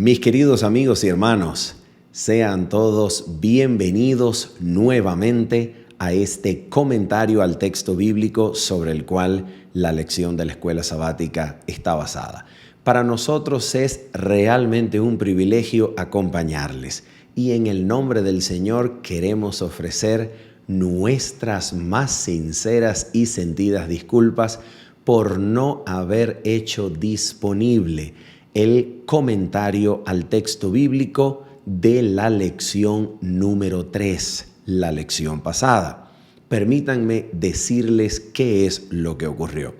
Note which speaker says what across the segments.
Speaker 1: Mis queridos amigos y hermanos, sean todos bienvenidos nuevamente a este comentario al texto bíblico sobre el cual la lección de la escuela sabática está basada. Para nosotros es realmente un privilegio acompañarles y en el nombre del Señor queremos ofrecer nuestras más sinceras y sentidas disculpas por no haber hecho disponible el comentario al texto bíblico de la lección número 3, la lección pasada. Permítanme decirles qué es lo que ocurrió.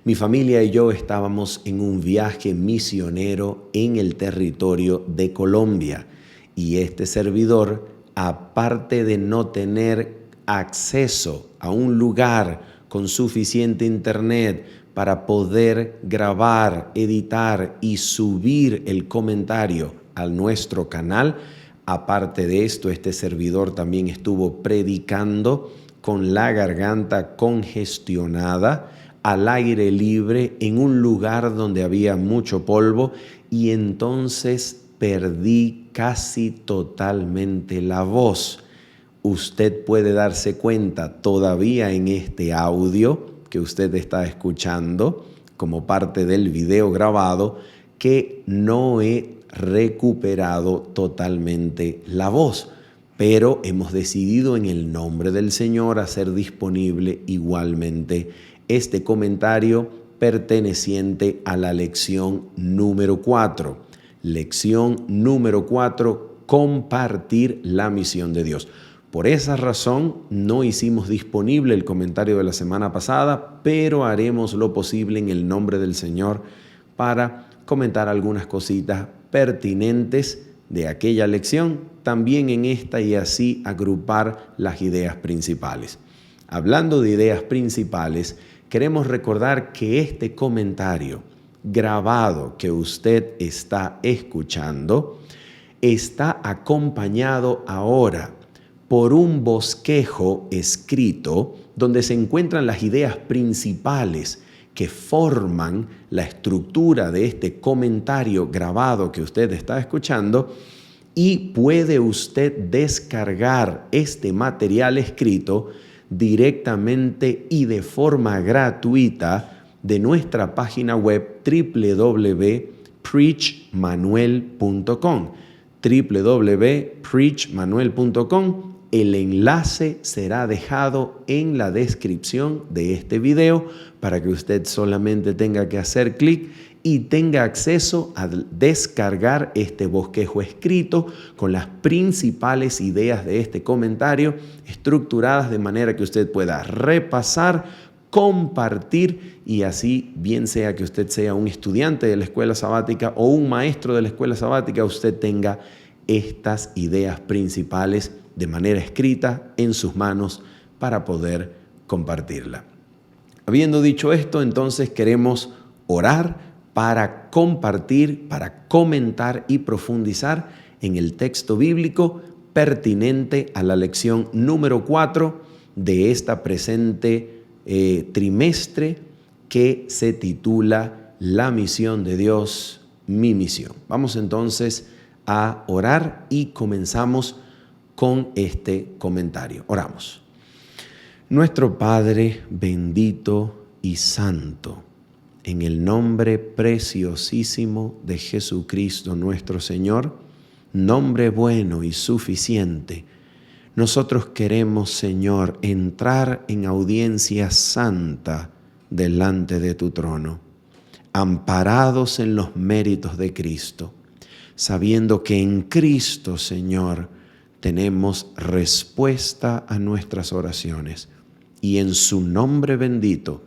Speaker 1: Mi familia y yo estábamos en un viaje misionero en el territorio de Colombia y este servidor, aparte de no tener acceso a un lugar con suficiente internet para poder grabar, editar y subir el comentario a nuestro canal, aparte de esto, este servidor también estuvo predicando con la garganta congestionada, al aire libre, en un lugar donde había mucho polvo, y entonces perdí casi totalmente la voz. Usted puede darse cuenta todavía en este audio que usted está escuchando como parte del video grabado que no he recuperado totalmente la voz, pero hemos decidido en el nombre del Señor hacer disponible igualmente este comentario perteneciente a la lección número 4. Lección número 4, compartir la misión de Dios. Por esa razón no hicimos disponible el comentario de la semana pasada, pero haremos lo posible en el nombre del Señor para comentar algunas cositas pertinentes de aquella lección, también en esta, y así agrupar las ideas principales. Hablando de ideas principales, queremos recordar que este comentario grabado que usted está escuchando está acompañado ahora por un bosquejo escrito donde se encuentran las ideas principales que forman la estructura de este comentario grabado que usted está escuchando, y puede usted descargar este material escrito directamente y de forma gratuita de nuestra página web www.preachmanuel.com www.preachmanuel.com. El enlace será dejado en la descripción de este video para que usted solamente tenga que hacer clic y tenga acceso a descargar este bosquejo escrito con las principales ideas de este comentario estructuradas de manera que usted pueda repasar, compartir, y así, bien sea que usted sea un estudiante de la escuela sabática o un maestro de la escuela sabática, usted tenga estas ideas principales de manera escrita en sus manos para poder compartirla. Habiendo dicho esto, entonces queremos orar para compartir, para comentar y profundizar en el texto bíblico pertinente a la lección número 4 de esta presente trimestre, que se titula La misión de Dios, mi misión. Vamos entonces a orar y comenzamos con este comentario. Oramos. Nuestro Padre bendito y santo, en el nombre preciosísimo de Jesucristo nuestro Señor, nombre bueno y suficiente, nosotros queremos, Señor, entrar en audiencia santa delante de tu trono, amparados en los méritos de Cristo, sabiendo que en Cristo, Señor, tenemos respuesta a nuestras oraciones, y en su nombre bendito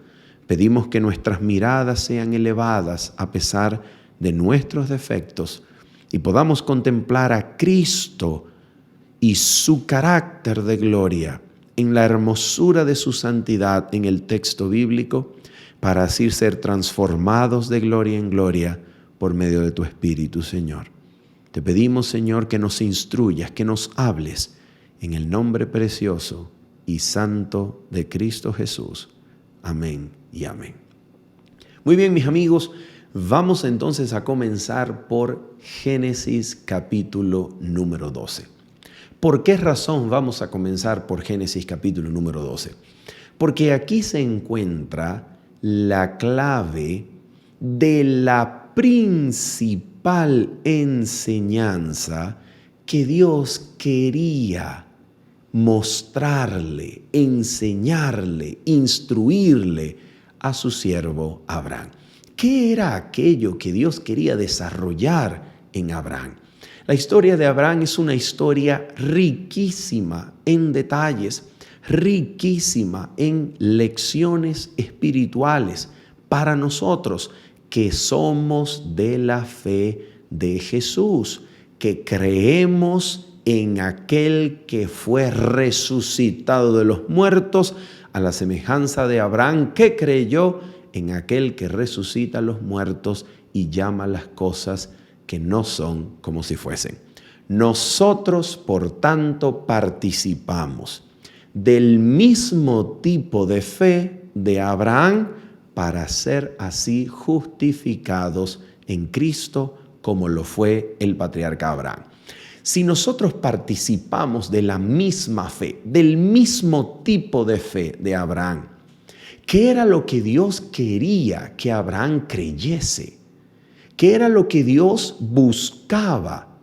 Speaker 1: pedimos que nuestras miradas sean elevadas a pesar de nuestros defectos y podamos contemplar a Cristo y su carácter de gloria en la hermosura de su santidad en el texto bíblico, para así ser transformados de gloria en gloria por medio de tu Espíritu, Señor. Te pedimos, Señor, que nos instruyas, que nos hables en el nombre precioso y santo de Cristo Jesús. Amén y amén. Muy bien, mis amigos, Vamos entonces a comenzar por Génesis capítulo número 12. ¿Por qué razón vamos a comenzar por Génesis capítulo número 12? Porque aquí se encuentra la clave de la principal enseñanza que Dios quería mostrarle, enseñarle, instruirle a su siervo Abraham. ¿Qué era aquello que Dios quería desarrollar en Abraham? La historia de Abraham es una historia riquísima en detalles, riquísima en lecciones espirituales para nosotros que somos de la fe de Jesús, que creemos en aquel que fue resucitado de los muertos, a la semejanza de Abraham, que creyó en aquel que resucita a los muertos y llama las cosas que no son como si fuesen. Nosotros, por tanto, participamos del mismo tipo de fe de Abraham para ser así justificados en Cristo como lo fue el patriarca Abraham. Si nosotros participamos de la misma fe, del mismo tipo de fe de Abraham, ¿qué era lo que Dios quería que Abraham creyese? ¿Qué era lo que Dios buscaba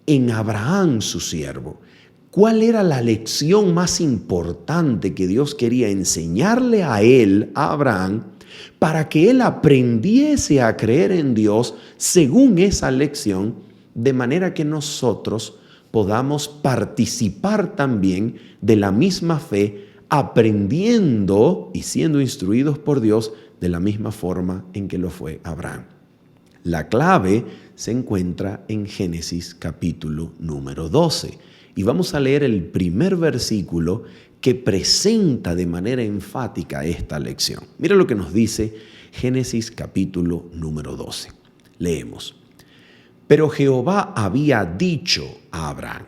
Speaker 1: en Abraham, su siervo? ¿Cuál era la lección más importante que Dios quería enseñarle a él, a Abraham, para que él aprendiese a creer en Dios según esa lección, de manera que nosotros podamos participar también de la misma fe, aprendiendo y siendo instruidos por Dios de la misma forma en que lo fue Abraham? La clave se encuentra en Génesis capítulo número 12. Y vamos a leer el primer versículo que presenta de manera enfática esta lección. Mira lo que nos dice Génesis capítulo número 12. Leemos. Pero Jehová había dicho a Abraham: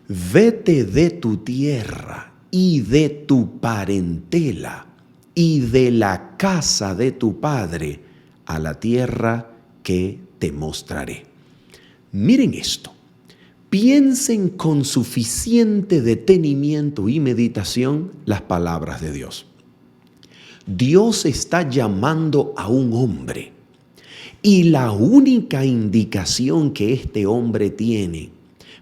Speaker 1: vete de tu tierra y de tu parentela y de la casa de tu padre a la tierra que te mostraré. Miren esto. Piensen con suficiente detenimiento y meditación las palabras de Dios. Dios está llamando a un hombre y la única indicación que este hombre tiene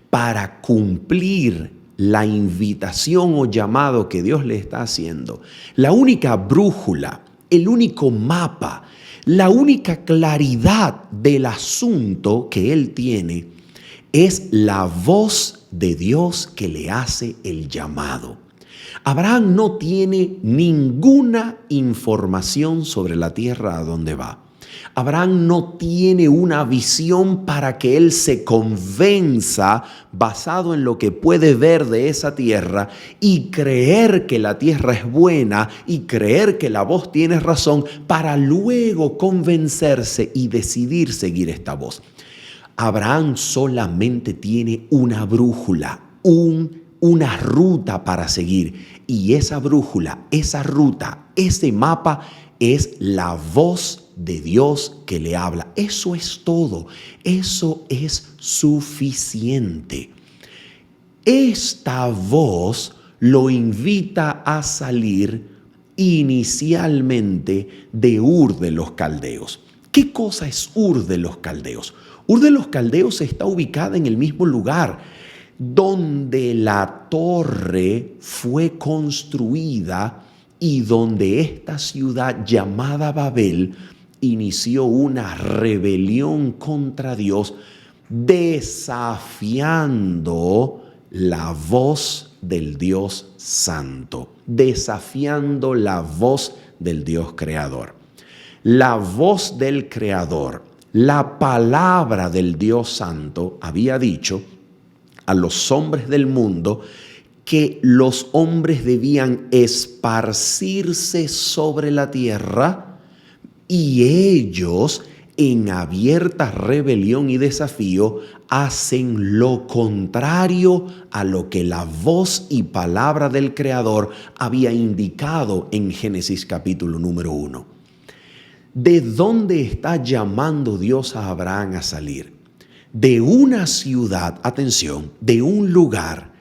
Speaker 1: para cumplir la invitación o llamado que Dios le está haciendo, la única brújula, el único mapa, la única claridad del asunto que él tiene es la voz de Dios que le hace el llamado. Abraham no tiene ninguna información sobre la tierra a donde va. Abraham no tiene una visión para que él se convenza basado en lo que puede ver de esa tierra y creer que la tierra es buena y creer que la voz tiene razón para luego convencerse y decidir seguir esta voz. Abraham solamente tiene una brújula, una ruta para seguir, y esa brújula, esa ruta, ese mapa es la voz de Dios que le habla. Eso es todo, eso es suficiente. Esta voz lo invita a salir inicialmente de Ur de los Caldeos. ¿Qué cosa es Ur de los Caldeos? Ur de los Caldeos está ubicada en el mismo lugar donde la torre fue construida y donde esta ciudad llamada Babel inició una rebelión contra Dios, desafiando la voz del Dios Santo, desafiando la voz del Dios Creador. La voz del Creador, la palabra del Dios Santo había dicho a los hombres del mundo que los hombres debían esparcirse sobre la tierra y ellos, en abierta rebelión y desafío, hacen lo contrario a lo que la voz y palabra del Creador había indicado en Génesis capítulo número 1. ¿De dónde está llamando Dios a Abraham a salir? De una ciudad, atención, de un lugar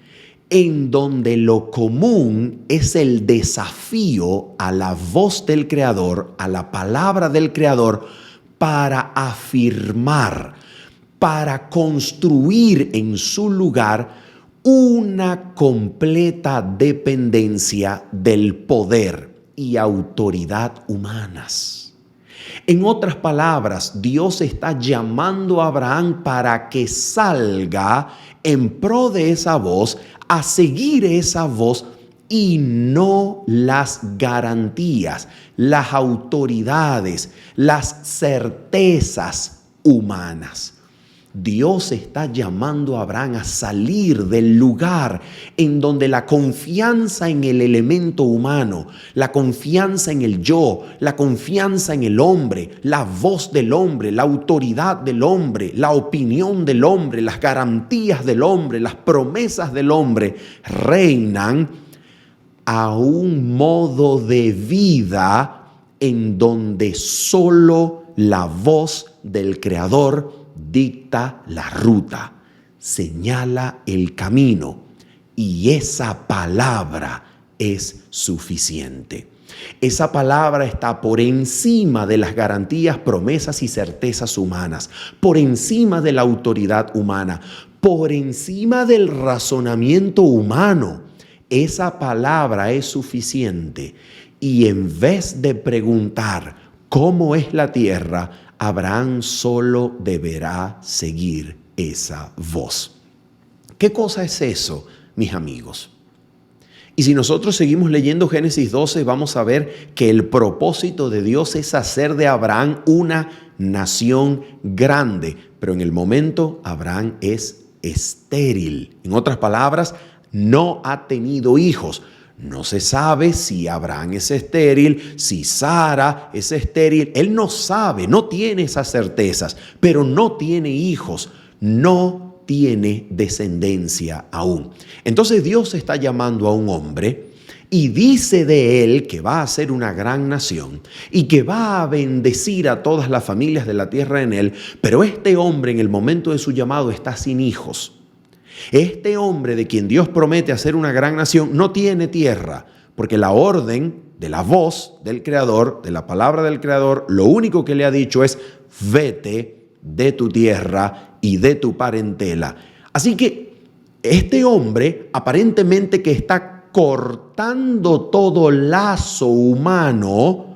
Speaker 1: en donde lo común es el desafío a la voz del Creador, a la palabra del Creador, para afirmar, para construir en su lugar una completa dependencia del poder y autoridad humanas. En otras palabras, Dios está llamando a Abraham para que salga en pro de esa voz, a seguir esa voz y no las garantías, las autoridades, las certezas humanas. Dios está llamando a Abraham a salir del lugar en donde la confianza en el elemento humano, la confianza en el yo, la confianza en el hombre, la voz del hombre, la autoridad del hombre, la opinión del hombre, las garantías del hombre, las promesas del hombre reinan, a un modo de vida en donde solo la voz del Creador dicta la ruta, señala el camino, y esa palabra es suficiente. Esa palabra está por encima de las garantías, promesas y certezas humanas, por encima de la autoridad humana, por encima del razonamiento humano. Esa palabra es suficiente, y en vez de preguntar cómo es la tierra, Abraham solo deberá seguir esa voz. ¿Qué cosa es eso, mis amigos? Y si nosotros seguimos leyendo Génesis 12, vamos a ver que el propósito de Dios es hacer de Abraham una nación grande. Pero en el momento, Abraham es estéril. En otras palabras, no ha tenido hijos. No se sabe si Abraham es estéril, si Sara es estéril. Él no sabe, no tiene esas certezas, pero no tiene hijos, no tiene descendencia aún. Entonces Dios está llamando a un hombre y dice de él que va a ser una gran nación y que va a bendecir a todas las familias de la tierra en él, pero este hombre en el momento de su llamado está sin hijos. Este hombre de quien Dios promete hacer una gran nación no tiene tierra, porque la orden de la voz del Creador, de la palabra del Creador, lo único que le ha dicho es: vete de tu tierra y de tu parentela. Así que este hombre aparentemente que está cortando todo lazo humano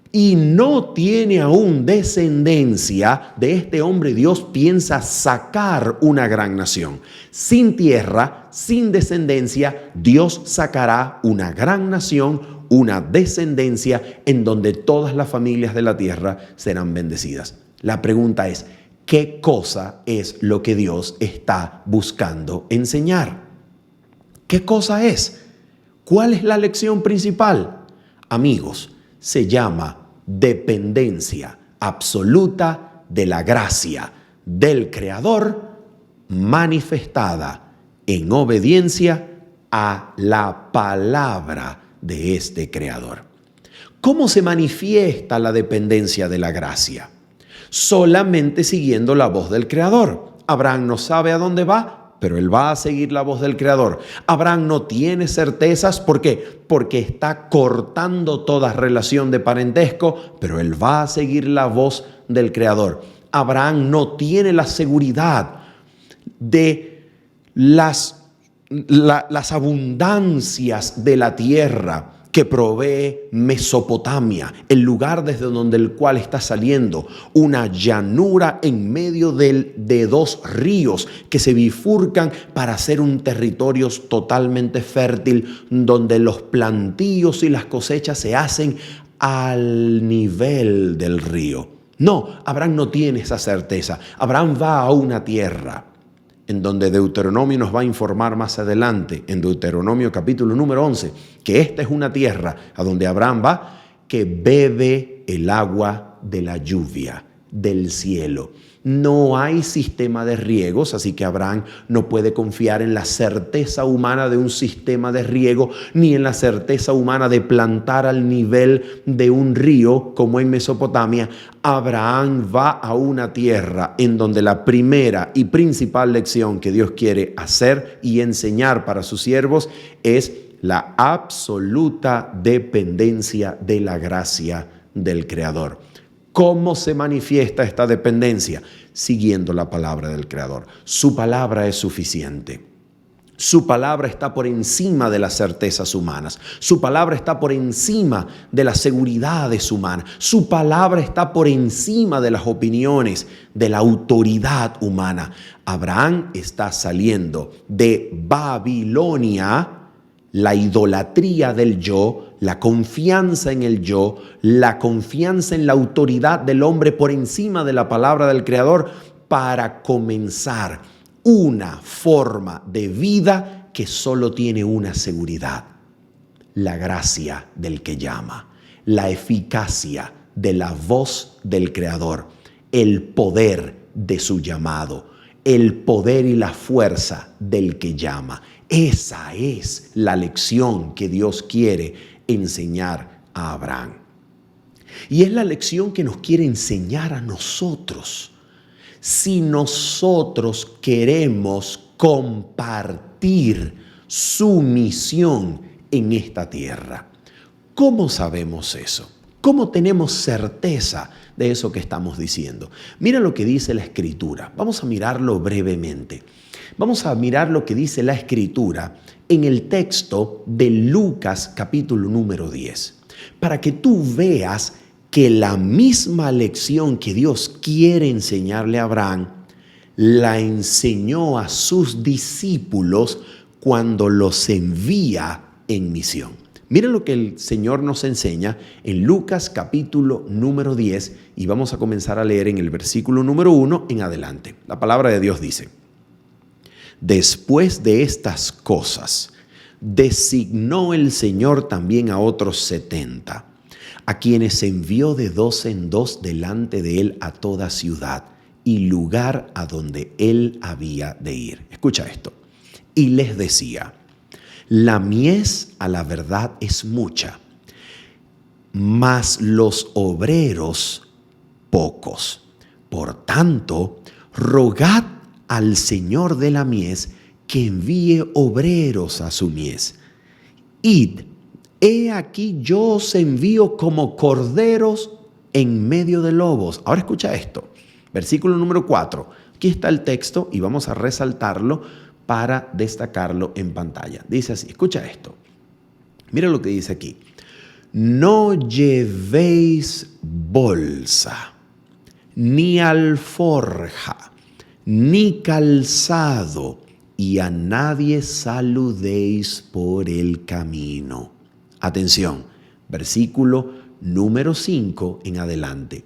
Speaker 1: y no tiene aún descendencia, de este hombre Dios piensa sacar una gran nación. Sin tierra, sin descendencia, Dios sacará una gran nación, una descendencia en donde todas las familias de la tierra serán bendecidas. La pregunta es, ¿qué cosa es lo que Dios está buscando enseñar? ¿Qué cosa es? ¿Cuál es la lección principal? Amigos, se llama dependencia absoluta de la gracia del Creador manifestada en obediencia a la palabra de este Creador. ¿Cómo se manifiesta la dependencia de la gracia? Solamente siguiendo la voz del Creador. Abraham no sabe a dónde va, pero él va a seguir la voz del Creador. Abraham no tiene certezas. ¿Por qué? Porque está cortando toda relación de parentesco, pero él va a seguir la voz del Creador. Abraham no tiene la seguridad de las abundancias de la tierra que provee Mesopotamia, el lugar desde donde el cual está saliendo, una llanura en medio de dos ríos que se bifurcan para hacer un territorio totalmente fértil, donde los plantíos y las cosechas se hacen al nivel del río. No, Abraham no tiene esa certeza. Abraham va a una tierra en donde Deuteronomio nos va a informar más adelante, en Deuteronomio capítulo número 11, que esta es una tierra a donde Abraham va, que bebe el agua de la lluvia. del cielo. No hay sistema de riegos, así que Abraham no puede confiar en la certeza humana de un sistema de riego, ni en la certeza humana de plantar al nivel de un río como en Mesopotamia. Abraham va a una tierra en donde la primera y principal lección que Dios quiere hacer y enseñar para sus siervos es la absoluta dependencia de la gracia del Creador. ¿Cómo se manifiesta esta dependencia? Siguiendo la palabra del Creador. Su palabra es suficiente. Su palabra está por encima de las certezas humanas. Su palabra está por encima de las seguridades humanas. Su palabra está por encima de las opiniones, de la autoridad humana. Abraham está saliendo de Babilonia, la idolatría del yo, la confianza en el yo, la confianza en la autoridad del hombre por encima de la palabra del Creador, para comenzar una forma de vida que solo tiene una seguridad: la gracia del que llama, la eficacia de la voz del Creador, el poder de su llamado, el poder y la fuerza del que llama. Esa es la lección que Dios quiere enseñar a Abraham. Y es la lección que nos quiere enseñar a nosotros. Si nosotros queremos compartir su misión en esta tierra. ¿Cómo sabemos eso? ¿Cómo tenemos certeza de eso que estamos diciendo? Mira lo que dice la Escritura. Vamos a mirarlo brevemente. Vamos a mirar lo que dice la Escritura en el texto de Lucas capítulo número 10, para que tú veas que la misma lección que Dios quiere enseñarle a Abraham, la enseñó a sus discípulos cuando los envía en misión. Miren lo que el Señor nos enseña en Lucas capítulo número 10 y vamos a comenzar a leer en el versículo número 1 en adelante. La palabra de Dios dice: después de estas cosas, designó el Señor también a otros 70, a quienes envió de 2 en 2 delante de él a toda ciudad y lugar a donde él había de ir. Escucha esto. Y les decía: la mies a la verdad es mucha, mas los obreros pocos. Por tanto, rogad al Señor de la mies que envíe obreros a su mies. Id, he aquí yo os envío como corderos en medio de lobos. Ahora escucha esto, versículo número 4. Aquí está el texto y vamos a resaltarlo para destacarlo en pantalla. Dice así, escucha esto. Mira lo que dice aquí. No llevéis bolsa, ni alforja, ni calzado, y a nadie saludéis por el camino. Atención, versículo número 5 en adelante.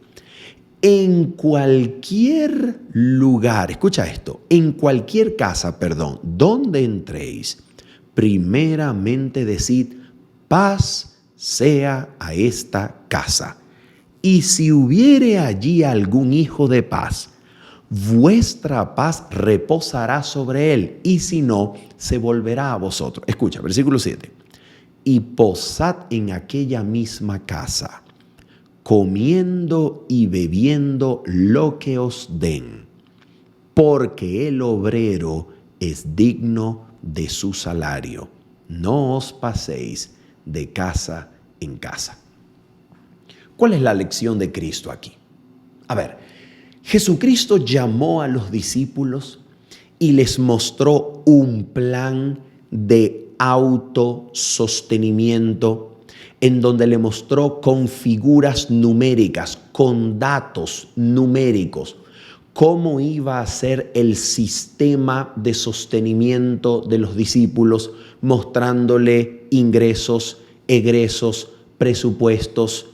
Speaker 1: En cualquier lugar, escucha esto, en cualquier casa, donde entréis, primeramente decid: paz sea a esta casa. Y si hubiere allí algún hijo de paz, vuestra paz reposará sobre él, y si no, se volverá a vosotros. Escucha, versículo 7. Y posad en aquella misma casa, comiendo y bebiendo lo que os den, porque el obrero es digno de su salario. No os paséis de casa en casa. ¿Cuál es la lección de Cristo aquí? A ver, Jesucristo llamó a los discípulos y les mostró un plan de autosostenimiento, en donde le mostró con figuras numéricas, con datos numéricos, cómo iba a ser el sistema de sostenimiento de los discípulos, mostrándole ingresos, egresos, presupuestos.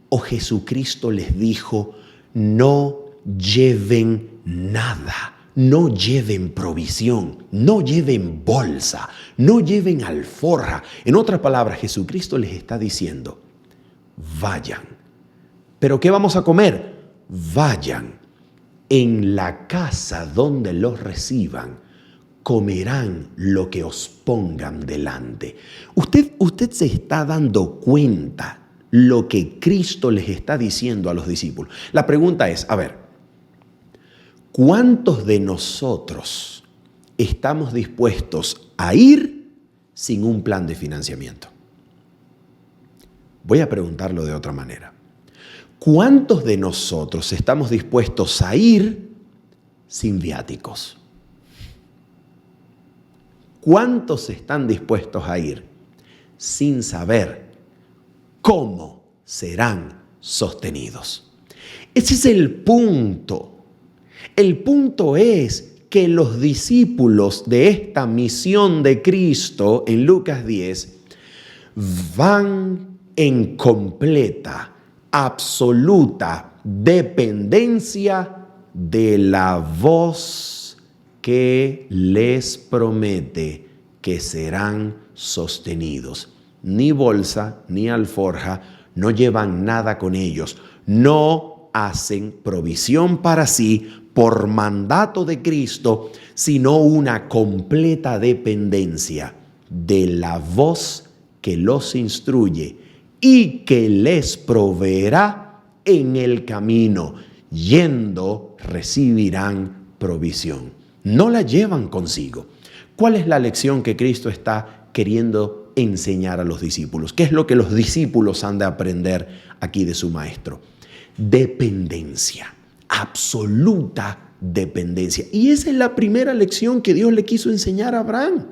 Speaker 1: O Jesucristo les dijo: no lleven nada. No lleven provisión, no lleven bolsa, no lleven alforja. En otras palabras, Jesucristo les está diciendo: vayan. ¿Pero qué vamos a comer? vayan en la casa donde los reciban, comerán lo que os pongan delante. Usted se está dando cuenta lo que Cristo les está diciendo a los discípulos. La pregunta es, a ver, ¿cuántos de nosotros estamos dispuestos a ir sin un plan de financiamiento? Voy a preguntarlo de otra manera. ¿Cuántos de nosotros estamos dispuestos a ir sin viáticos? ¿Cuántos están dispuestos a ir sin saber cómo serán sostenidos? Ese es el punto. El punto es que los discípulos de esta misión de Cristo en Lucas 10 van en completa, absoluta dependencia de la voz que les promete que serán sostenidos. Ni bolsa, ni alforja, no llevan nada con ellos. No hacen provisión para sí por mandato de Cristo, sino una completa dependencia de la voz que los instruye y que les proveerá en el camino. Yendo, recibirán provisión. No la llevan consigo. ¿Cuál es la lección que Cristo está queriendo enseñar a los discípulos? ¿Qué es lo que los discípulos han de aprender aquí de su maestro? Dependencia, absoluta dependencia. Y esa es la primera lección que Dios le quiso enseñar a Abraham.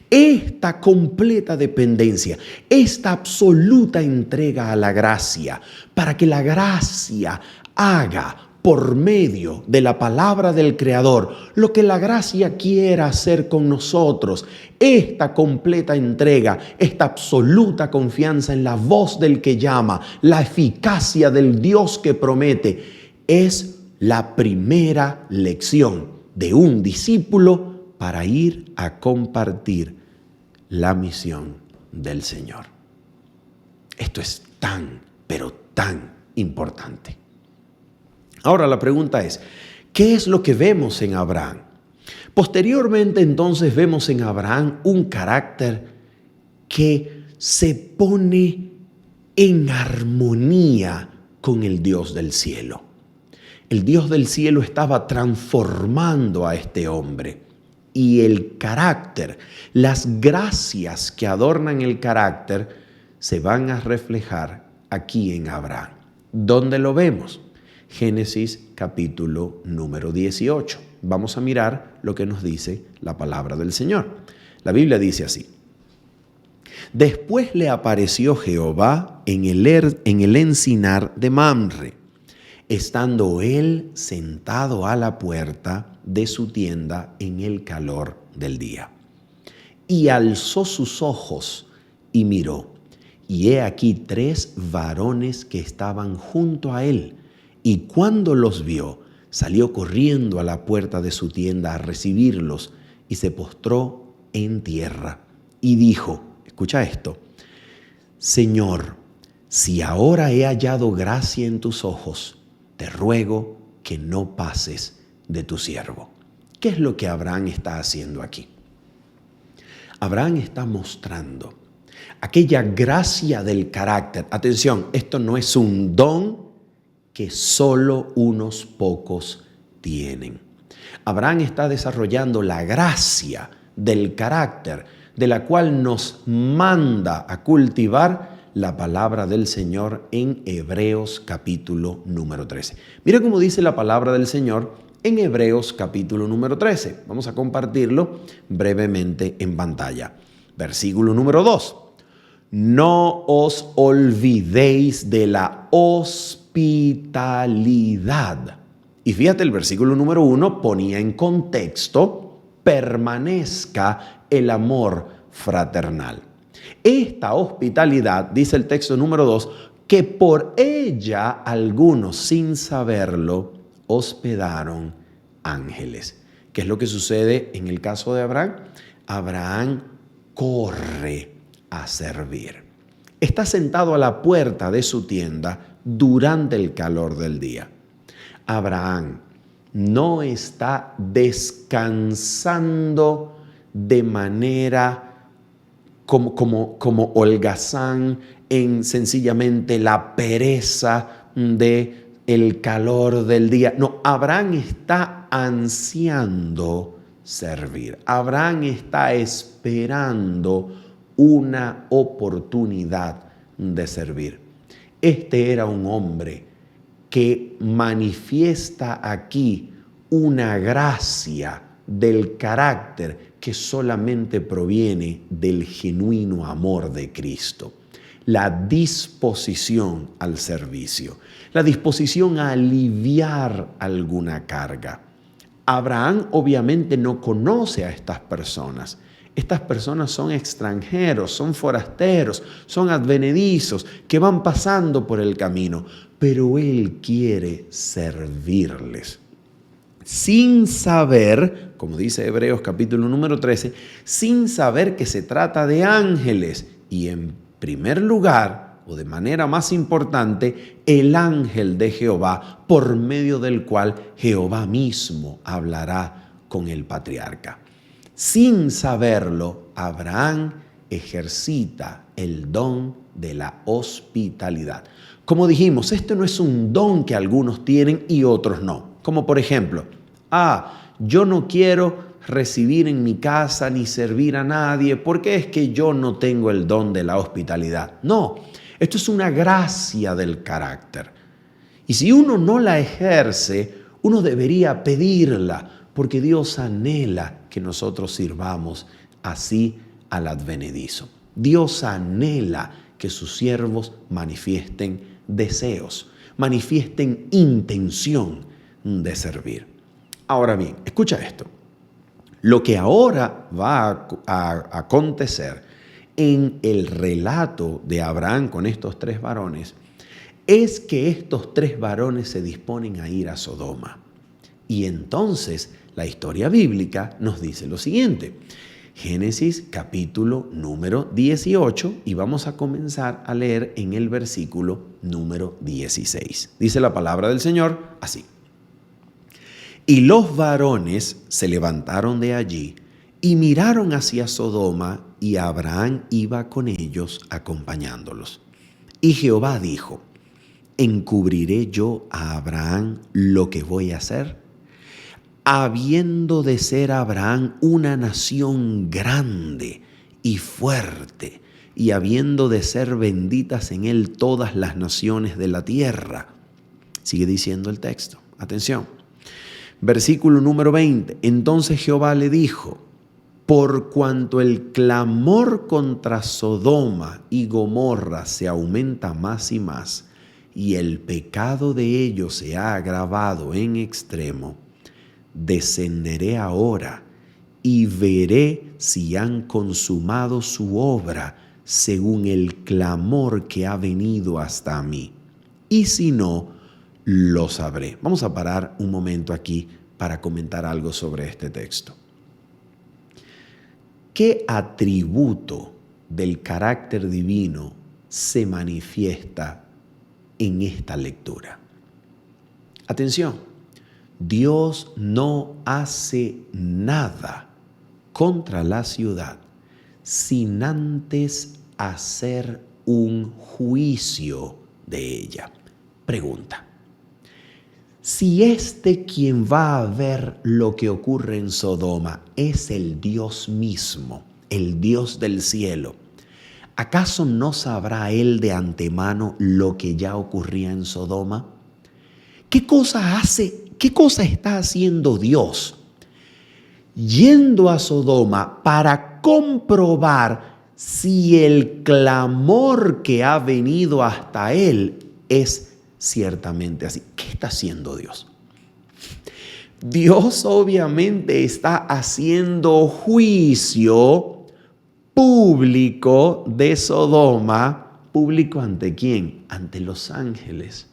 Speaker 1: Esta completa dependencia, esta absoluta entrega a la gracia, para que la gracia haga por medio de la palabra del Creador lo que la gracia quiera hacer con nosotros. Esta completa entrega, esta absoluta confianza en la voz del que llama, la eficacia del Dios que promete, es la primera lección de un discípulo para ir a compartir la misión del Señor. Esto es tan, pero tan importante. Ahora la pregunta es, ¿qué es lo que vemos en Abraham? Posteriormente entonces vemos en Abraham un carácter que se pone en armonía con el Dios del cielo. El Dios del cielo estaba transformando a este hombre y el carácter, las gracias que adornan el carácter se van a reflejar aquí en Abraham. ¿Dónde lo vemos? Génesis capítulo número 18. Vamos a mirar lo que nos dice la palabra del Señor. La Biblia dice así: Después le apareció Jehová en el encinar de Mamre, estando él sentado a la puerta de su tienda en el calor del día. Y alzó sus ojos y miró, y he aquí 3 varones que estaban junto a él. Y cuando los vio, salió corriendo a la puerta de su tienda a recibirlos y se postró en tierra. Y dijo, escucha esto: Señor, si ahora he hallado gracia en tus ojos, te ruego que no pases de tu siervo. ¿Qué es lo que Abraham está haciendo aquí? Abraham está mostrando aquella gracia del carácter. Atención, esto no es un don que solo unos pocos tienen. Abraham está desarrollando la gracia del carácter de la cual nos manda a cultivar la palabra del Señor en Hebreos capítulo número 13. Mira cómo dice la palabra del Señor en Hebreos capítulo número 13. Vamos a compartirlo brevemente en pantalla. Versículo número 2. No os olvidéis de la hospitalidad. Y fíjate, el versículo número 1 ponía en contexto: permanezca el amor fraternal. Esta hospitalidad, dice el texto número 2, que por ella algunos sin saberlo hospedaron ángeles. ¿Qué es lo que sucede en el caso de Abraham? Abraham corre a servir. está sentado a la puerta de su tienda durante el calor del día. Abraham no está descansando de manera como holgazán en sencillamente la pereza de el calor del día. No, Abraham está ansiando servir. Abraham está esperando una oportunidad de servir. Este era un hombre que manifiesta aquí una gracia del carácter que solamente proviene del genuino amor de Cristo. La disposición al servicio, la disposición a aliviar alguna carga. Abraham obviamente no conoce a estas personas. Estas personas son extranjeros, son forasteros, son advenedizos que van pasando por el camino, pero él quiere servirles. Sin saber, como dice Hebreos capítulo número 13, sin saber que se trata de ángeles y en primer lugar, o de manera más importante, el ángel de Jehová, por medio del cual Jehová mismo hablará con el patriarca. Sin saberlo, Abraham ejercita el don de la hospitalidad. Como dijimos, este no es un don que algunos tienen y otros no. Como por ejemplo, yo no quiero recibir en mi casa ni servir a nadie porque es que yo no tengo el don de la hospitalidad. No, esto es una gracia del carácter. Y si uno no la ejerce, uno debería pedirla, porque Dios anhela que nosotros sirvamos así al advenedizo. Dios anhela que sus siervos manifiesten deseos, manifiesten intención de servir. Ahora bien, escucha esto. Lo que ahora va a acontecer en el relato de Abraham con estos tres varones es que estos tres varones se disponen a ir a Sodoma. Y entonces la historia bíblica nos dice lo siguiente. Génesis capítulo número 18 y vamos a comenzar a leer en el versículo número 16. Dice la palabra del Señor así. Y los varones se levantaron de allí y miraron hacia Sodoma, y Abraham iba con ellos acompañándolos. Y Jehová dijo: ¿encubriré yo a Abraham lo que voy a hacer? Habiendo de ser Abraham una nación grande y fuerte, y habiendo de ser benditas en él todas las naciones de la tierra. Sigue diciendo el texto. Atención. Versículo número 20. Entonces Jehová le dijo: por cuanto el clamor contra Sodoma y Gomorra se aumenta más y más, y el pecado de ellos se ha agravado en extremo, descenderé ahora y veré si han consumado su obra según el clamor que ha venido hasta mí. Y si no, lo sabré. Vamos a parar un momento aquí para comentar algo sobre este texto. ¿Qué atributo del carácter divino se manifiesta en esta lectura? Atención, Dios no hace nada contra la ciudad sin antes hacer un juicio de ella. Pregunta: si quien va a ver lo que ocurre en Sodoma es el Dios mismo, el Dios del cielo, ¿acaso no sabrá él de antemano lo que ya ocurría en Sodoma? ¿Qué cosa está haciendo Dios yendo a Sodoma para comprobar si el clamor que ha venido hasta él es ciertamente así? ¿Qué está haciendo Dios? Dios obviamente está haciendo juicio público de Sodoma. ¿Público ante quién? Ante los ángeles,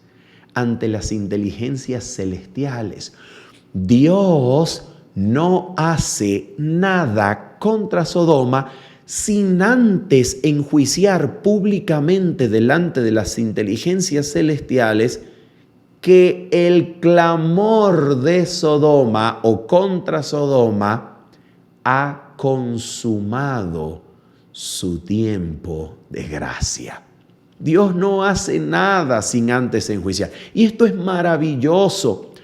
Speaker 1: ante las inteligencias celestiales. Dios no hace nada contra Sodoma sin antes enjuiciar públicamente delante de las inteligencias celestiales que el clamor de Sodoma o contra Sodoma ha consumado su tiempo de gracia. Dios no hace nada sin antes enjuiciar. Y esto es maravilloso.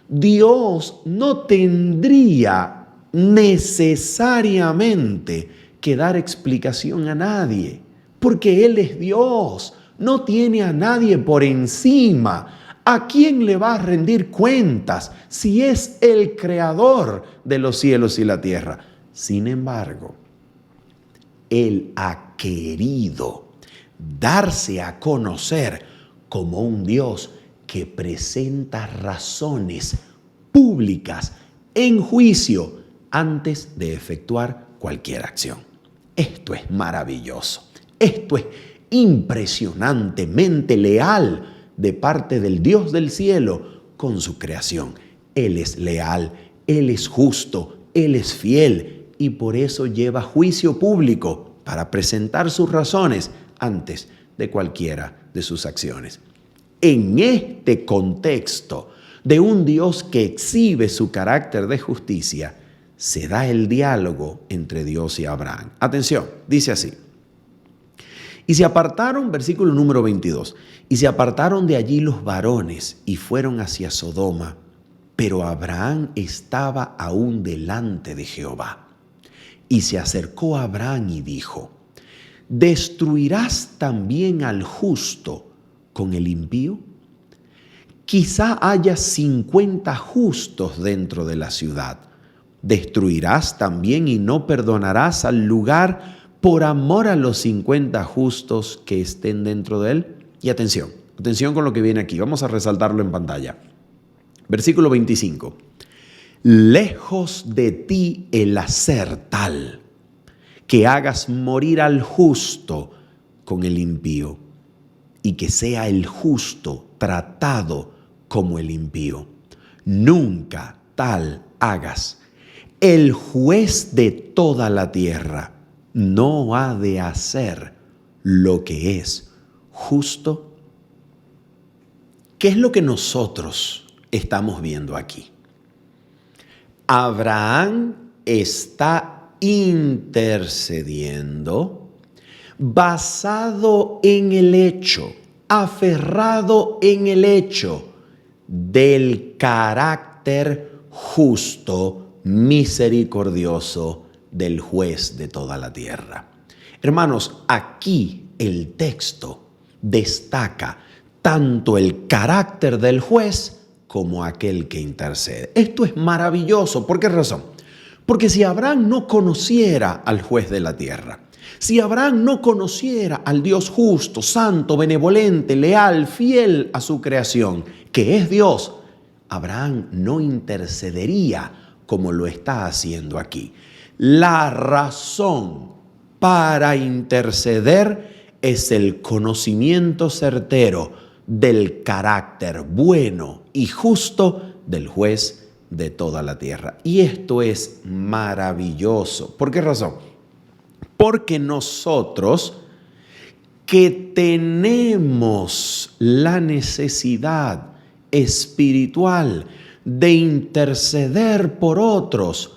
Speaker 1: Dios no tendría necesariamente que dar explicación a nadie, porque Él es Dios, no tiene a nadie por encima. ¿A quién le va a rendir cuentas si es el creador de los cielos y la tierra? Sin embargo, Él ha querido darse a conocer como un Dios que presenta razones públicas en juicio antes de efectuar cualquier acción. Esto es maravilloso. Esto es impresionantemente leal de parte del Dios del cielo con su creación. Él es leal, Él es justo, Él es fiel y por eso lleva juicio público para presentar sus razones antes de cualquiera de sus acciones. En este contexto de un Dios que exhibe su carácter de justicia, se da el diálogo entre Dios y Abraham. Atención, dice así. Y se apartaron, versículo número 22, y se apartaron de allí los varones y fueron hacia Sodoma, pero Abraham estaba aún delante de Jehová. Y se acercó a Abraham y dijo: ¿destruirás también al justo con el impío? Quizá haya 50 justos dentro de la ciudad. ¿Destruirás también y no perdonarás al lugar por amor a los 50 justos que estén dentro de él? Y atención con lo que viene aquí. Vamos a resaltarlo en pantalla. Versículo 25. Lejos de ti el hacer tal que hagas morir al justo con el impío y que sea el justo tratado como el impío. Nunca tal hagas. El juez de toda la tierra no ha de hacer lo que es justo. ¿Qué es lo que nosotros estamos viendo aquí? Abraham está intercediendo basado en el hecho, aferrado en el hecho del carácter justo, misericordioso del juez de toda la tierra. Hermanos, aquí el texto destaca tanto el carácter del juez como aquel que intercede. Esto es maravilloso. ¿Por qué razón? Porque si Abraham no conociera al juez de la tierra, si Abraham no conociera al Dios justo, santo, benevolente, leal, fiel a su creación, que es Dios, Abraham no intercedería como lo está haciendo aquí. La razón para interceder es el conocimiento certero del carácter bueno y justo del juez de toda la tierra. Y esto es maravilloso. ¿Por qué razón? Porque nosotros que tenemos la necesidad espiritual de interceder por otros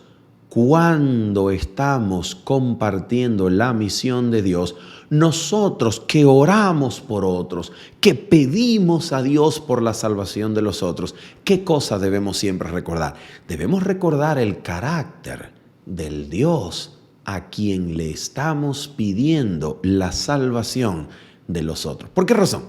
Speaker 1: cuando estamos compartiendo la misión de Dios, nosotros que oramos por otros, que pedimos a Dios por la salvación de los otros, ¿qué cosa debemos siempre recordar? Debemos recordar el carácter del Dios a quien le estamos pidiendo la salvación de los otros. ¿Por qué razón?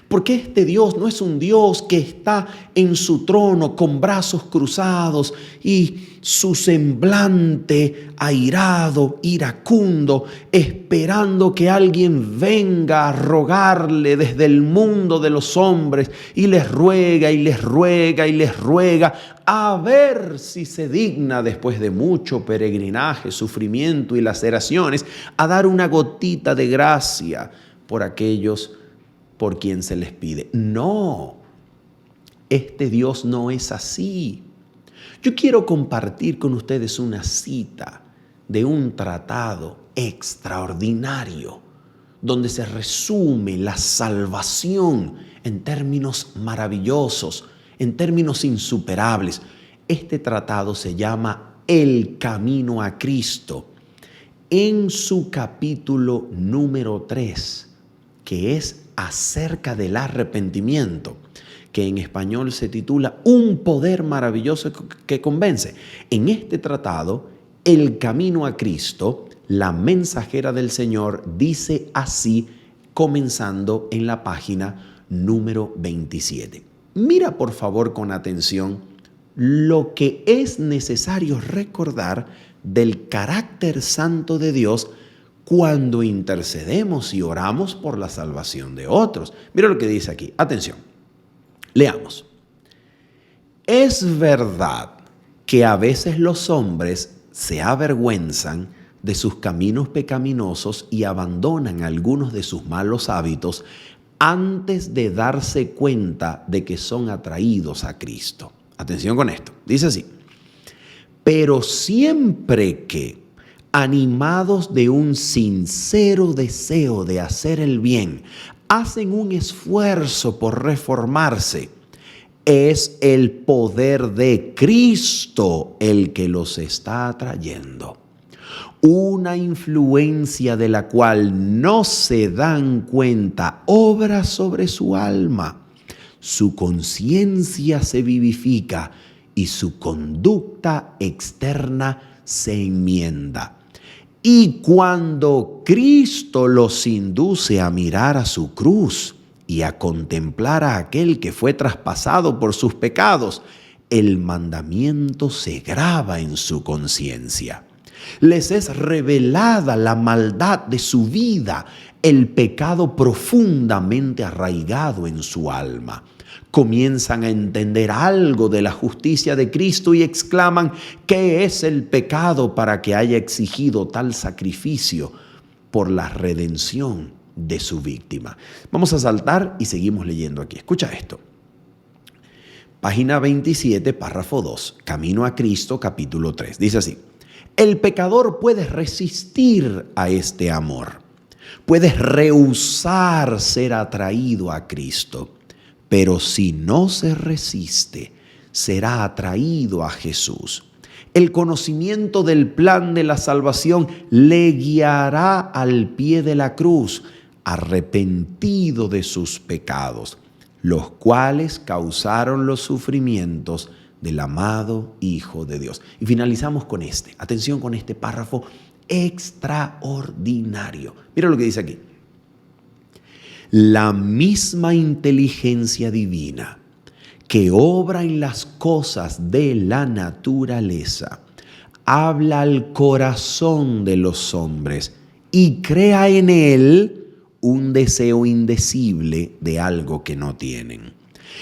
Speaker 1: Porque este Dios no es un Dios que está en su trono con brazos cruzados y su semblante airado, iracundo, esperando que alguien venga a rogarle desde el mundo de los hombres y les ruega y les ruega y les ruega a ver si se digna después de mucho peregrinaje, sufrimiento y laceraciones a dar una gotita de gracia por aquellos por quien se les pide. No, este Dios no es así. Yo quiero compartir con ustedes una cita de un tratado extraordinario, donde se resume la salvación en términos maravillosos, en términos insuperables. Este tratado se llama El Camino a Cristo. En su capítulo número 3, que es acerca del arrepentimiento, que en español se titula Un poder maravilloso que convence. En este tratado, El Camino a Cristo, la mensajera del Señor dice así, comenzando en la página número 27. Mira por favor con atención lo que es necesario recordar del carácter santo de Dios cuando intercedemos y oramos por la salvación de otros. Mira lo que dice aquí. Atención. Leamos. Es verdad que a veces los hombres se avergüenzan de sus caminos pecaminosos y abandonan algunos de sus malos hábitos antes de darse cuenta de que son atraídos a Cristo. Atención con esto. Dice así. Pero siempre que, animados de un sincero deseo de hacer el bien, hacen un esfuerzo por reformarse, es el poder de Cristo el que los está atrayendo. Una influencia de la cual no se dan cuenta obra sobre su alma. Su conciencia se vivifica y su conducta externa se enmienda. Y cuando Cristo los induce a mirar a su cruz y a contemplar a aquel que fue traspasado por sus pecados, el mandamiento se graba en su conciencia. Les es revelada la maldad de su vida, el pecado profundamente arraigado en su alma. Comienzan a entender algo de la justicia de Cristo y exclaman: ¿qué es el pecado para que haya exigido tal sacrificio por la redención de su víctima? Vamos a saltar y seguimos leyendo aquí. Escucha esto. Página 27, párrafo 2, Camino a Cristo, capítulo 3. Dice así. El pecador puede resistir a este amor. Puede rehusar ser atraído a Cristo. Pero si no se resiste, será atraído a Jesús. El conocimiento del plan de la salvación le guiará al pie de la cruz, arrepentido de sus pecados, los cuales causaron los sufrimientos del amado Hijo de Dios. Y finalizamos con este. Atención con este párrafo extraordinario. Mira lo que dice aquí. La misma inteligencia divina que obra en las cosas de la naturaleza habla al corazón de los hombres y crea en él un deseo indecible de algo que no tienen.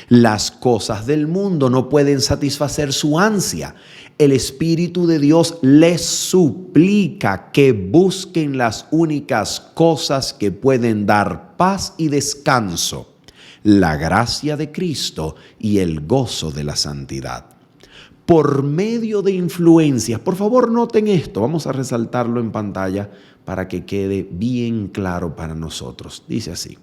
Speaker 1: Las cosas del mundo no pueden satisfacer su ansia. El Espíritu de Dios les suplica que busquen las únicas cosas que pueden dar paz y descanso, la gracia de Cristo y el gozo de la santidad. Por medio de influencias, por favor noten esto, vamos a resaltarlo en pantalla para que quede bien claro para nosotros. Dice así.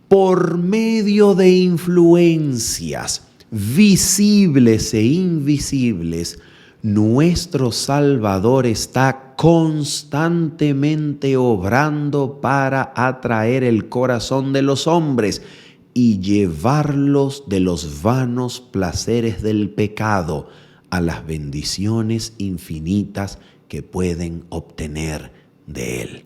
Speaker 1: Por medio de influencias visibles e invisibles, nuestro Salvador está constantemente obrando para atraer el corazón de los hombres y llevarlos de los vanos placeres del pecado a las bendiciones infinitas que pueden obtener de Él.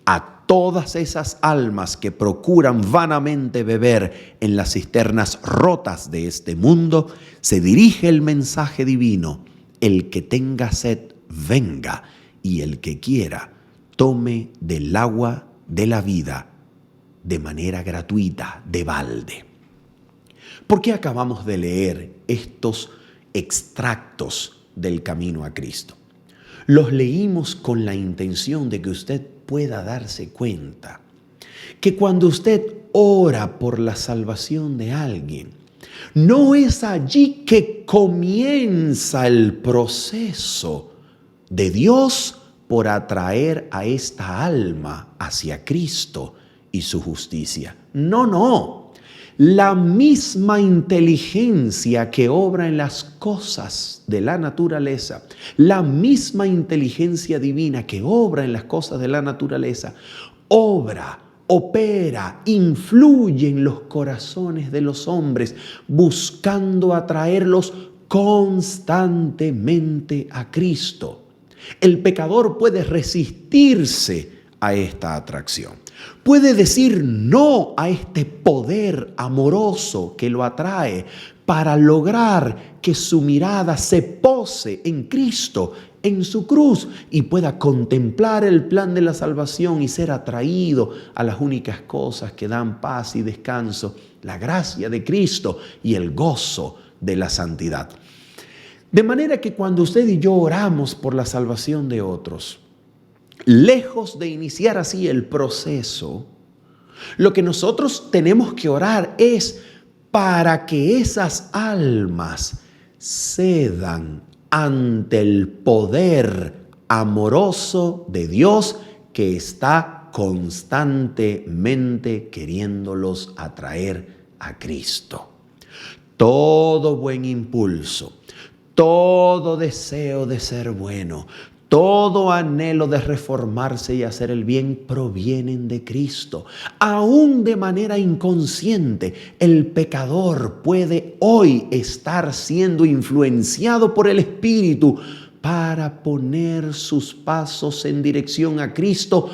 Speaker 1: A todas esas almas que procuran vanamente beber en las cisternas rotas de este mundo, se dirige el mensaje divino: el que tenga sed, venga, y el que quiera, tome del agua de la vida de manera gratuita, de balde. ¿Por qué acabamos de leer estos extractos del Camino a Cristo? Los leímos con la intención de que usted pueda darse cuenta que cuando usted ora por la salvación de alguien, no es allí que comienza el proceso de Dios por atraer a esta alma hacia Cristo y su justicia. No. La misma inteligencia que obra en las cosas de la naturaleza, la misma inteligencia divina que obra en las cosas de la naturaleza, opera, influye en los corazones de los hombres, buscando atraerlos constantemente a Cristo. El pecador puede resistirse a esta atracción. Puede decir no a este poder amoroso que lo atrae para lograr que su mirada se pose en Cristo, en su cruz, y pueda contemplar el plan de la salvación y ser atraído a las únicas cosas que dan paz y descanso, la gracia de Cristo y el gozo de la santidad. De manera que cuando usted y yo oramos por la salvación de otros, lejos de iniciar así el proceso, lo que nosotros tenemos que orar es para que esas almas cedan ante el poder amoroso de Dios que está constantemente queriéndolos atraer a Cristo. Todo buen impulso, todo deseo de ser bueno, todo anhelo de reformarse y hacer el bien provienen de Cristo. Aún de manera inconsciente, el pecador puede hoy estar siendo influenciado por el Espíritu para poner sus pasos en dirección a Cristo.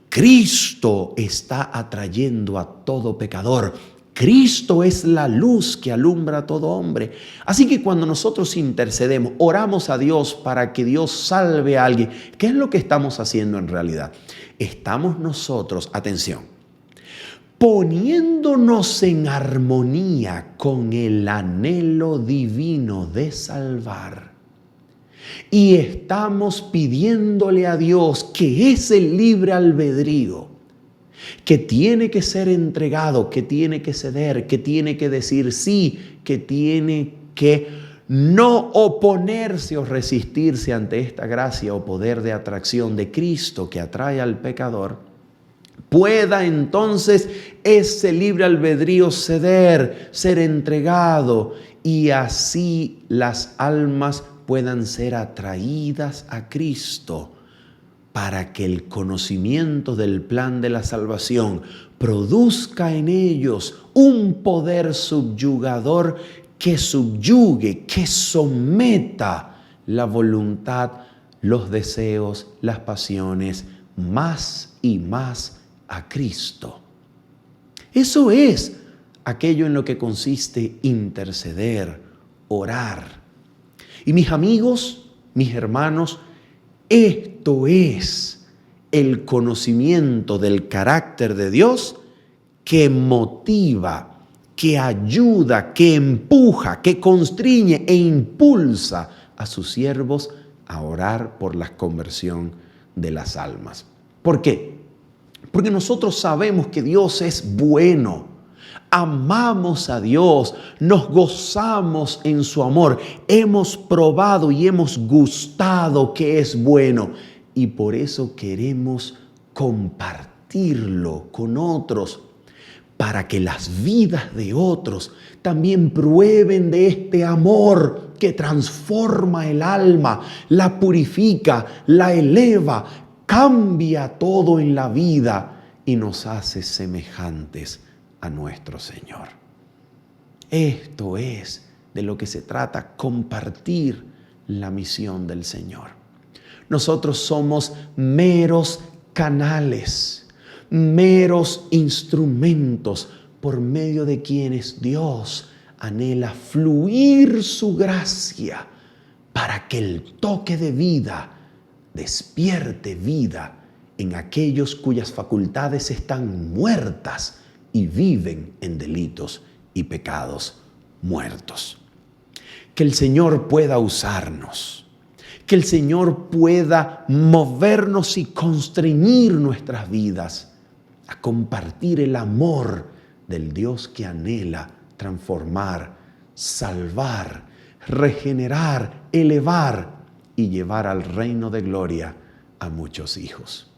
Speaker 1: Cristo está atrayendo a todo pecador. Cristo es la luz que alumbra a todo hombre. Así que cuando nosotros intercedemos, oramos a Dios para que Dios salve a alguien, ¿qué es lo que estamos haciendo en realidad? Estamos nosotros, atención, poniéndonos en armonía con el anhelo divino de salvar. Y estamos pidiéndole a Dios, que es el libre albedrío, que tiene que ser entregado, que tiene que ceder, que tiene que decir sí, que tiene que no oponerse o resistirse ante esta gracia o poder de atracción de Cristo que atrae al pecador, pueda entonces ese libre albedrío ceder, ser entregado, y así las almas puedan ser atraídas a Cristo, para que el conocimiento del plan de la salvación produzca en ellos un poder subyugador que subyugue, que someta la voluntad, los deseos, las pasiones, más y más a Cristo. Eso es aquello en lo que consiste interceder, orar. Y mis amigos, mis hermanos, esto es el conocimiento del carácter de Dios que motiva, que ayuda, que empuja, que constriñe e impulsa a sus siervos a orar por la conversión de las almas. ¿Por qué? Porque nosotros sabemos que Dios es bueno. Amamos a Dios, nos gozamos en su amor, hemos probado y hemos gustado que es bueno, y por eso queremos compartirlo con otros, para que las vidas de otros también prueben de este amor que transforma el alma, la purifica, la eleva, cambia todo en la vida y nos hace semejantes a nuestro Señor. Esto es de lo que se trata, compartir la misión del Señor. Nosotros somos meros canales, meros instrumentos por medio de quienes Dios anhela fluir su gracia para que el toque de vida despierte vida en aquellos cuyas facultades están muertas y viven en delitos y pecados muertos. Que el Señor pueda usarnos, que el Señor pueda movernos y constreñir nuestras vidas a compartir el amor del Dios que anhela transformar, salvar, regenerar, elevar y llevar al reino de gloria a muchos hijos.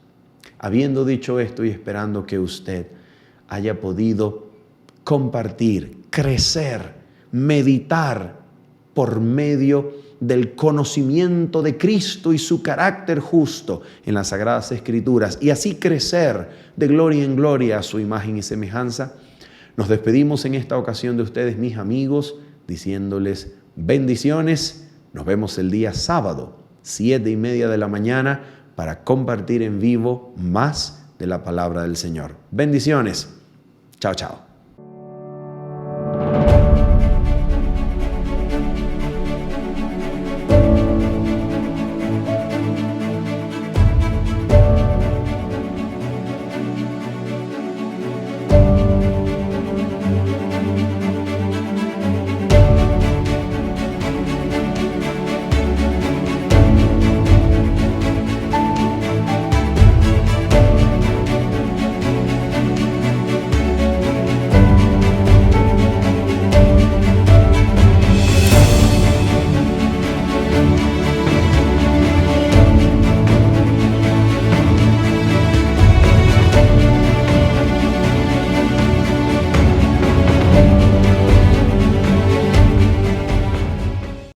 Speaker 1: Habiendo dicho esto y esperando que usted haya podido compartir, crecer, meditar por medio del conocimiento de Cristo y su carácter justo en las Sagradas Escrituras y así crecer de gloria en gloria a su imagen y semejanza, nos despedimos en esta ocasión de ustedes, mis amigos, diciéndoles bendiciones. Nos vemos el día sábado, 7:30 de la mañana, para compartir en vivo más de la palabra del Señor. Bendiciones. Chao, chao.